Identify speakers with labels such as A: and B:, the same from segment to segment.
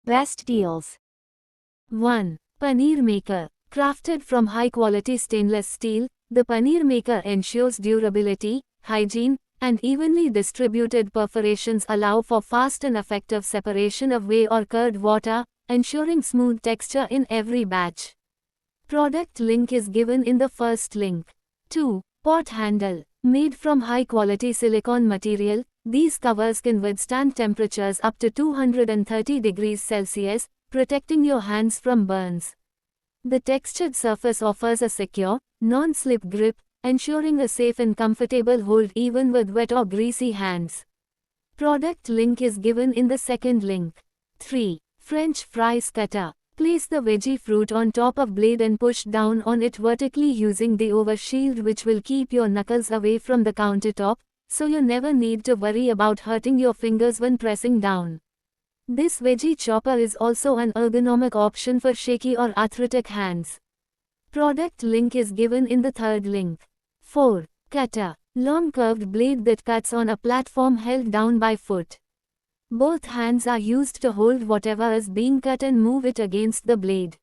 A: Best deals.
B: 1. Paneer Maker. Crafted from high-quality stainless steel, the Paneer Maker ensures durability, hygiene, and evenly distributed perforations allow for fast and effective separation of whey or curd water, ensuring smooth texture in every batch. Product link is given in the first link. 2. Pot Handle. Made from high-quality silicone material, these covers can withstand temperatures up to 230 degrees Celsius, protecting your hands from burns. The textured surface offers a secure, non-slip grip, ensuring a safe and comfortable hold even with wet or greasy hands. Product link is given in the second link. 3. French Fries Cutter. Place the veggie fruit on top of blade and push down on it vertically using the overshield, which will keep your knuckles away from the countertop, so you never need to worry about hurting your fingers when pressing down. This veggie chopper is also an ergonomic option for shaky or arthritic hands. Product link is given in the third link. 4. Cutter. Long curved blade that cuts on a platform held down by foot. Both hands are used to hold whatever is being cut and move it against the blade.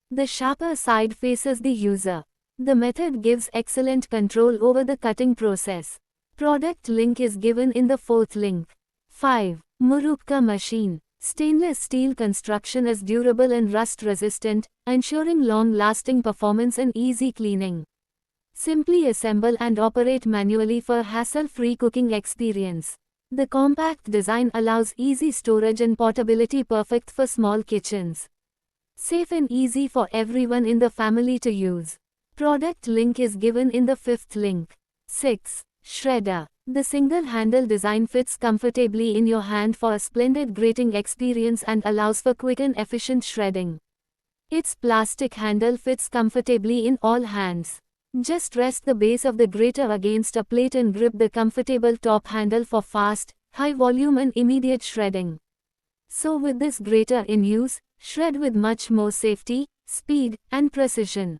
B: The sharper side faces the user. The method gives excellent control over the cutting process. Product link is given in the fourth link. 5. Murukka Machine. Stainless steel construction is durable and rust resistant, ensuring long-lasting performance and easy cleaning. Simply assemble and operate manually for hassle-free cooking experience. The compact design allows easy storage and portability, perfect for small kitchens. Safe and easy for everyone in the family to use. Product link is given in the fifth link. 6. Shredder. The single-handle design fits comfortably in your hand for a splendid grating experience and allows for quick and efficient shredding. Its plastic handle fits comfortably in all hands. Just rest the base of the grater against a plate and grip the comfortable top handle for fast, high volume and immediate shredding. So with this grater in use, shred with much more safety, speed, and precision.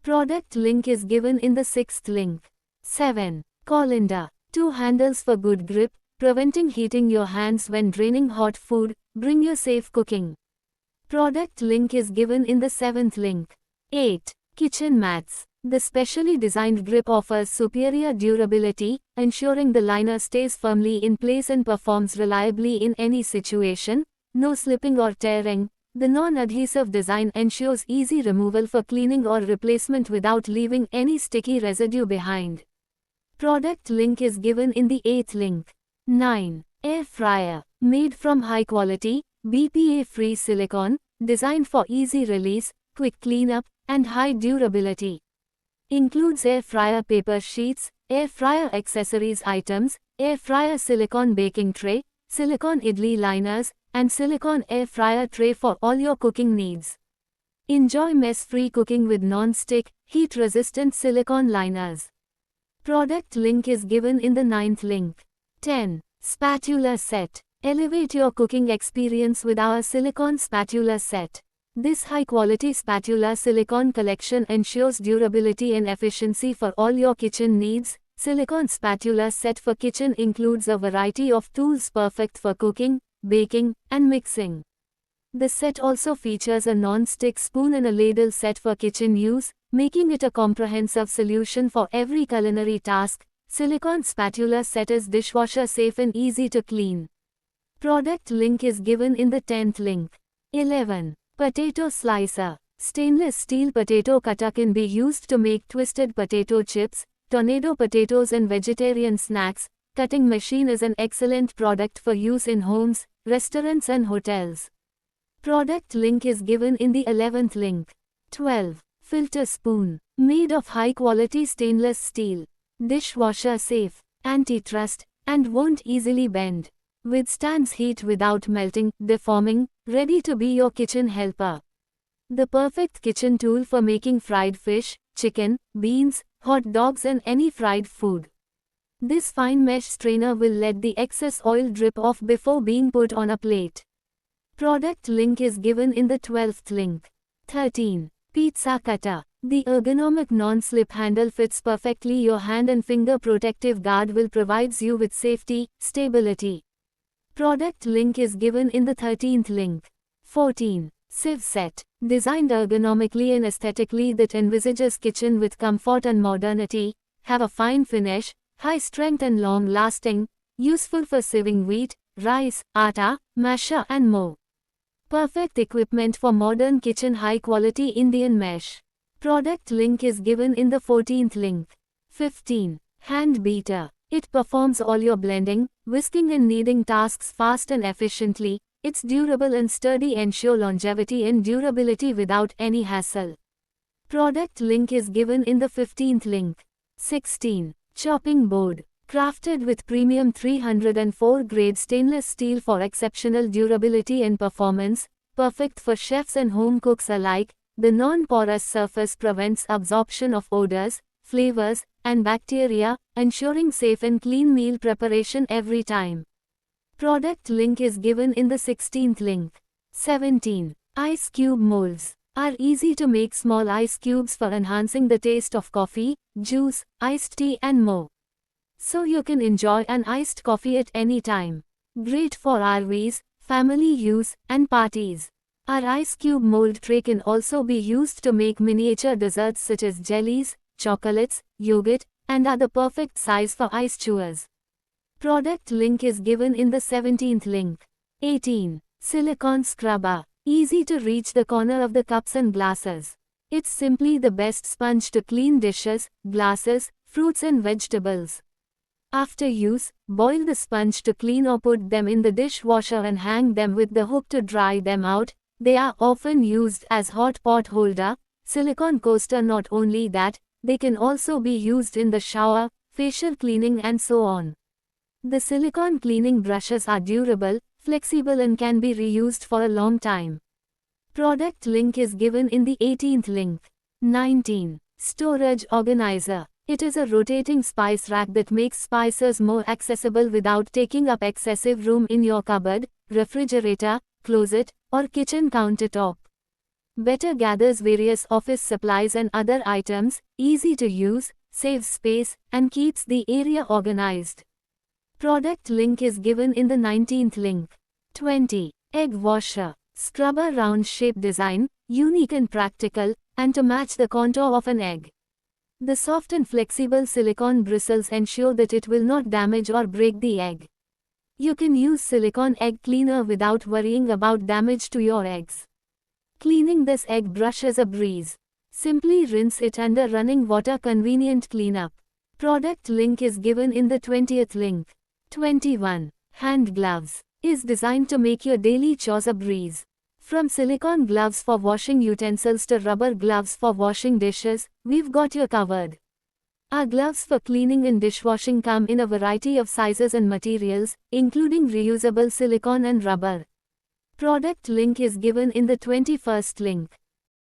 B: Product link is given in the sixth link. 7. Colander. 2 handles for good grip, preventing heating your hands when draining hot food, bring you safe cooking. Product link is given in the seventh link. 8. Kitchen Mats. The specially designed grip offers superior durability, ensuring the liner stays firmly in place and performs reliably in any situation, no slipping or tearing. The non-adhesive design ensures easy removal for cleaning or replacement without leaving any sticky residue behind. Product link is given in the 8th link. 9. Air Fryer. Made from high-quality, BPA-free silicone, designed for easy release, quick cleanup, and high durability. Includes air fryer paper sheets, air fryer accessories items, air fryer silicone baking tray, silicone idli liners, and silicone air fryer tray for all your cooking needs. Enjoy mess-free cooking with non-stick, heat-resistant silicone liners. Product link is given in the 9th link. 10. Spatula Set. Elevate your cooking experience with our silicone spatula set. This high-quality spatula silicone collection ensures durability and efficiency for all your kitchen needs. Silicone spatula set for kitchen includes a variety of tools perfect for cooking, baking, and mixing. The set also features a non-stick spoon and a ladle set for kitchen use, making it a comprehensive solution for every culinary task. Silicone spatula set is dishwasher safe and easy to clean. Product link is given in the 10th link. 11. Potato Slicer. Stainless steel potato cutter can be used to make twisted potato chips, tornado potatoes and vegetarian snacks. Cutting machine is an excellent product for use in homes, restaurants and hotels. Product link is given in the 11th link. 12. Filter Spoon. Made of high-quality stainless steel. Dishwasher safe, anti-rust, and won't easily bend. Withstands heat without melting, deforming, ready to be your kitchen helper. The perfect kitchen tool for making fried fish, chicken, beans, hot dogs and any fried food. This fine mesh strainer will let the excess oil drip off before being put on a plate. Product link is given in the 12th link. 13. Pizza Cutter. The ergonomic non-slip handle fits perfectly your hand and finger protective guard will provides you with safety, stability. Product link is given in the 13th link. 14. Sieve set. Designed ergonomically and aesthetically that envisages kitchen with comfort and modernity, have a fine finish, high strength and long lasting, useful for sieving wheat, rice, atta, masha and more. Perfect equipment for modern kitchen, high quality Indian mesh. Product link is given in the 14th link. 15. Hand beater. It performs all your blending, whisking and kneading tasks fast and efficiently. It's durable and sturdy, ensure longevity and durability without any hassle. Product link is given in the 15th link. 16. Chopping board. Crafted with premium 304 grade stainless steel for exceptional durability and performance, perfect for chefs and home cooks alike, the non-porous surface prevents absorption of odors, flavors, and bacteria, ensuring safe and clean meal preparation every time. Product link is given in the 16th link. 17. Ice cube molds. Are easy to make small ice cubes for enhancing the taste of coffee, juice, iced tea and more. So you can enjoy an iced coffee at any time. Great for RVs, family use, and parties. Our ice cube mold tray can also be used to make miniature desserts such as jellies, chocolates, yogurt, and are the perfect size for ice chewers. Product link is given in the 17th link. 18. Silicone scrubber. Easy to reach the corner of the cups and glasses. It's simply the best sponge to clean dishes, glasses, fruits and vegetables. After use, boil the sponge to clean or put them in the dishwasher and hang them with the hook to dry them out. They are often used as hot pot holder, silicone coaster. Not only that, they can also be used in the shower, facial cleaning and so on. The silicone cleaning brushes are durable, flexible and can be reused for a long time. Product link is given in the 18th link. 19. Storage organizer. It is a rotating spice rack that makes spices more accessible without taking up excessive room in your cupboard, refrigerator, closet, or kitchen countertop. Better gathers various office supplies and other items, easy to use, saves space, and keeps the area organized. Product link is given in the 19th link. 20. Egg washer. Scrubber round shape design, unique and practical, and to match the contour of an egg. The soft and flexible silicone bristles ensure that it will not damage or break the egg. You can use silicone egg cleaner without worrying about damage to your eggs. Cleaning this egg brush is a breeze. Simply rinse it under running water. Convenient cleanup. Product link is given in the 20th link. 21. Hand gloves. Is designed to make your daily chores a breeze. From silicone gloves for washing utensils to rubber gloves for washing dishes, we've got you covered. Our gloves for cleaning and dishwashing come in a variety of sizes and materials, including reusable silicone and rubber. Product link is given in the 21st link.